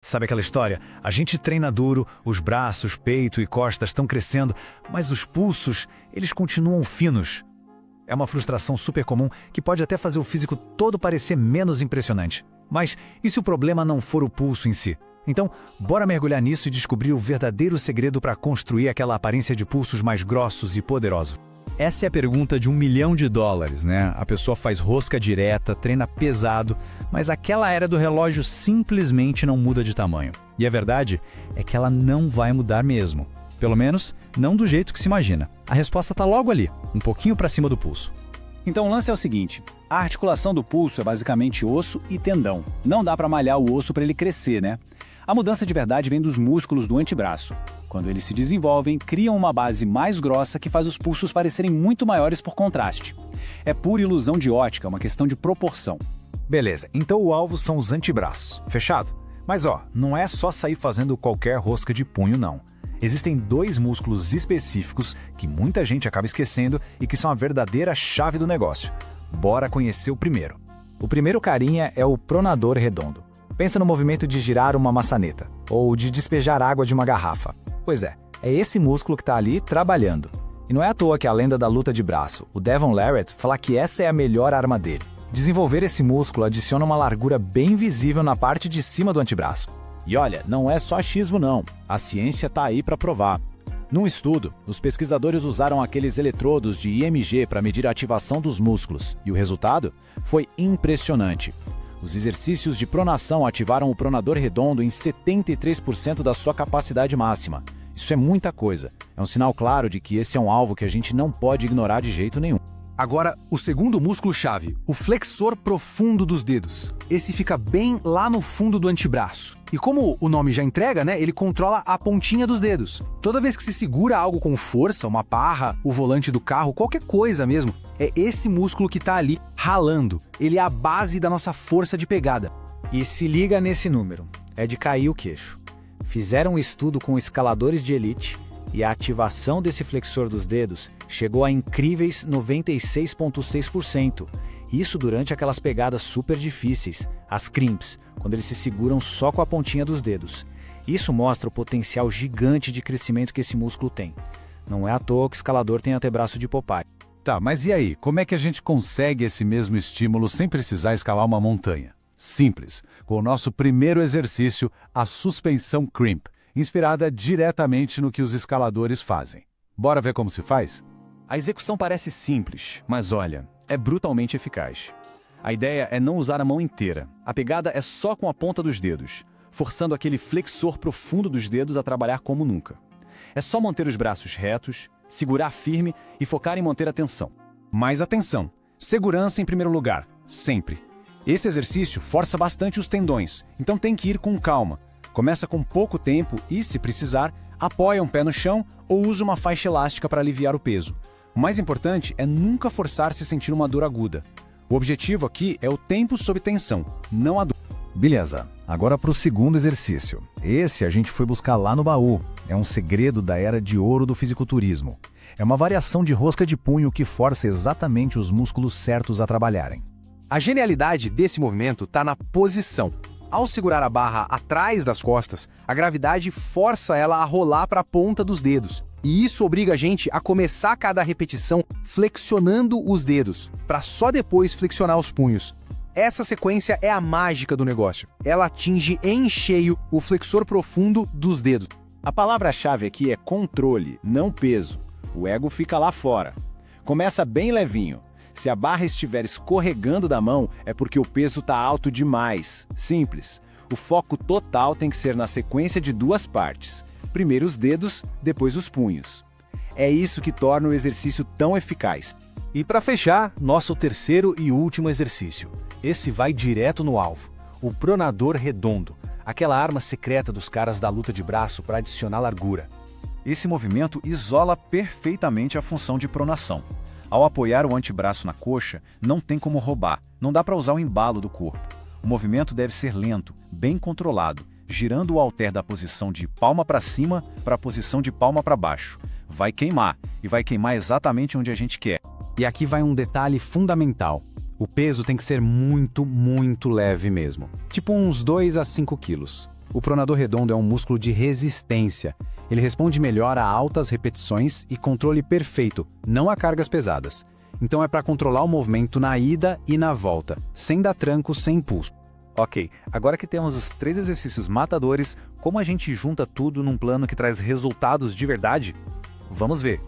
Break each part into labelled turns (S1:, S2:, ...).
S1: Sabe aquela história? A gente treina duro, os braços, peito e costas estão crescendo, mas os pulsos, eles continuam finos. É uma frustração super comum que pode até fazer o físico todo parecer menos impressionante. Mas e se o problema não for o pulso em si? Então, bora mergulhar nisso e descobrir o verdadeiro segredo para construir aquela aparência de pulsos mais grossos e poderosos.
S2: Essa é a pergunta de $1 milhão, né? A pessoa faz rosca direta, treina pesado, mas aquela era do relógio simplesmente não muda de tamanho. E a verdade é que ela não vai mudar mesmo. Pelo menos, não do jeito que se imagina. A resposta está logo ali, um pouquinho para cima do pulso.
S3: Então o lance é o seguinte, a articulação do pulso é basicamente osso e tendão. Não dá para malhar o osso para ele crescer, né? A mudança de verdade vem dos músculos do antebraço. Quando eles se desenvolvem, criam uma base mais grossa que faz os pulsos parecerem muito maiores por contraste. É pura ilusão de ótica, uma questão de proporção.
S1: Beleza, então o alvo são os antebraços. Fechado? Mas não é só sair fazendo qualquer rosca de punho, não. Existem 2 músculos específicos que muita gente acaba esquecendo e que são a verdadeira chave do negócio. Bora conhecer o primeiro.
S4: O primeiro carinha é o pronador redondo. Pensa no movimento de girar uma maçaneta, ou de despejar água de uma garrafa. Pois é esse músculo que está ali trabalhando. E não é à toa que a lenda da luta de braço, o Devon Larratt, fala que essa é a melhor arma dele. Desenvolver esse músculo adiciona uma largura bem visível na parte de cima do antebraço.
S3: E olha, não é só achismo não, a ciência está aí para provar. Num estudo, os pesquisadores usaram aqueles eletrodos de IMG para medir a ativação dos músculos, e o resultado foi impressionante. Os exercícios de pronação ativaram o pronador redondo em 73% da sua capacidade máxima. Isso é muita coisa. É um sinal claro de que esse é um alvo que a gente não pode ignorar de jeito nenhum.
S5: Agora, o segundo músculo-chave, o flexor profundo dos dedos. Esse fica bem lá no fundo do antebraço. E como o nome já entrega, né, ele controla a pontinha dos dedos. Toda vez que se segura algo com força, uma barra, o volante do carro, qualquer coisa mesmo, é esse músculo que está ali ralando. Ele é a base da nossa força de pegada.
S4: E se liga nesse número, é de cair o queixo. Fizeram um estudo com escaladores de elite e a ativação desse flexor dos dedos chegou a incríveis 96,6%. Isso durante aquelas pegadas super difíceis, as crimps, quando eles se seguram só com a pontinha dos dedos. Isso mostra o potencial gigante de crescimento que esse músculo tem. Não é à toa que o escalador tem antebraço de Popeye.
S6: Tá, mas e aí? Como é que a gente consegue esse mesmo estímulo sem precisar escalar uma montanha? Simples, com o nosso primeiro exercício, a suspensão crimp, inspirada diretamente no que os escaladores fazem. Bora ver como se faz?
S3: A execução parece simples, mas olha, é brutalmente eficaz. A ideia é não usar a mão inteira. A pegada é só com a ponta dos dedos, forçando aquele flexor profundo dos dedos a trabalhar como nunca. É só manter os braços retos, segurar firme e focar em manter a tensão.
S1: Mais atenção! Segurança em primeiro lugar, sempre. Esse exercício força bastante os tendões, então tem que ir com calma. Começa com pouco tempo e, se precisar, apoia um pé no chão ou usa uma faixa elástica para aliviar o peso. O mais importante é nunca forçar-se a sentir uma dor aguda. O objetivo aqui é o tempo sob tensão, não a dor.
S4: Beleza, agora para o segundo exercício. Esse a gente foi buscar lá no baú. É um segredo da era de ouro do fisiculturismo. É uma variação de rosca de punho que força exatamente os músculos certos a trabalharem.
S5: A genialidade desse movimento está na posição. Ao segurar a barra atrás das costas, a gravidade força ela a rolar para a ponta dos dedos. E isso obriga a gente a começar cada repetição flexionando os dedos, para só depois flexionar os punhos. Essa sequência é a mágica do negócio. Ela atinge em cheio o flexor profundo dos dedos.
S3: A palavra-chave aqui é controle, não peso. O ego fica lá fora. Começa bem levinho. Se a barra estiver escorregando da mão, é porque o peso está alto demais. Simples. O foco total tem que ser na sequência de 2 partes. Primeiro os dedos, depois os punhos. É isso que torna o exercício tão eficaz.
S1: E para fechar, nosso terceiro e último exercício. Esse vai direto no alvo. O pronador redondo. Aquela arma secreta dos caras da luta de braço para adicionar largura. Esse movimento isola perfeitamente a função de pronação. Ao apoiar o antebraço na coxa, não tem como roubar, não dá para usar o embalo do corpo. O movimento deve ser lento, bem controlado, girando o halter da posição de palma para cima para a posição de palma para baixo. Vai queimar, e vai queimar exatamente onde a gente quer.
S4: E aqui vai um detalhe fundamental. O peso tem que ser muito, muito leve mesmo. Tipo uns 2 a 5 quilos.
S5: O pronador redondo é um músculo de resistência. Ele responde melhor a altas repetições e controle perfeito, não a cargas pesadas. Então é para controlar o movimento na ida e na volta, sem dar tranco, sem impulso.
S2: Ok, agora que temos os 3 exercícios matadores, como a gente junta tudo num plano que traz resultados de verdade? Vamos ver.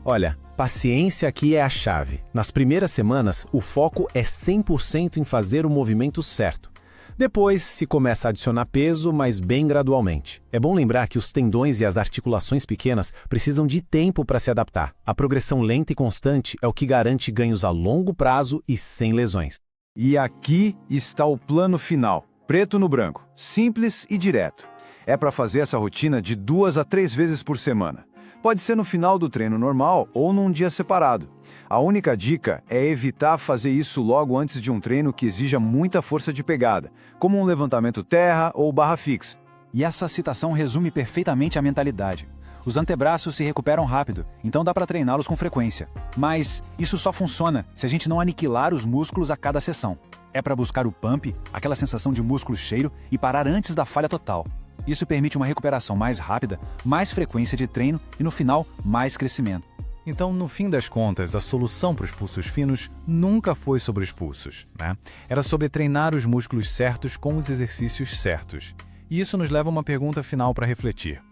S1: Olha, paciência aqui é a chave. Nas primeiras semanas, o foco é 100% em fazer o movimento certo. Depois, se começa a adicionar peso, mas bem gradualmente. É bom lembrar que os tendões e as articulações pequenas precisam de tempo para se adaptar. A progressão lenta e constante é o que garante ganhos a longo prazo e sem lesões.
S7: E aqui está o plano final, preto no branco, simples e direto. É para fazer essa rotina de 2 a 3 vezes por semana. Pode ser no final do treino normal ou num dia separado. A única dica é evitar fazer isso logo antes de um treino que exija muita força de pegada, como um levantamento terra ou barra fixa.
S3: E essa citação resume perfeitamente a mentalidade. Os antebraços se recuperam rápido, então dá para treiná-los com frequência. Mas isso só funciona se a gente não aniquilar os músculos a cada sessão. É para buscar o pump, aquela sensação de músculo cheio, e parar antes da falha total. Isso permite uma recuperação mais rápida, mais frequência de treino e, no final, mais crescimento.
S2: Então, no fim das contas, a solução para os pulsos finos nunca foi sobre os pulsos, né? Era sobre treinar os músculos certos com os exercícios certos. E isso nos leva a uma pergunta final para refletir.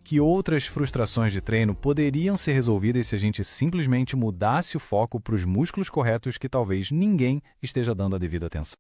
S2: Que outras frustrações de treino poderiam ser resolvidas se a gente simplesmente mudasse o foco para os músculos corretos que talvez ninguém esteja dando a devida atenção?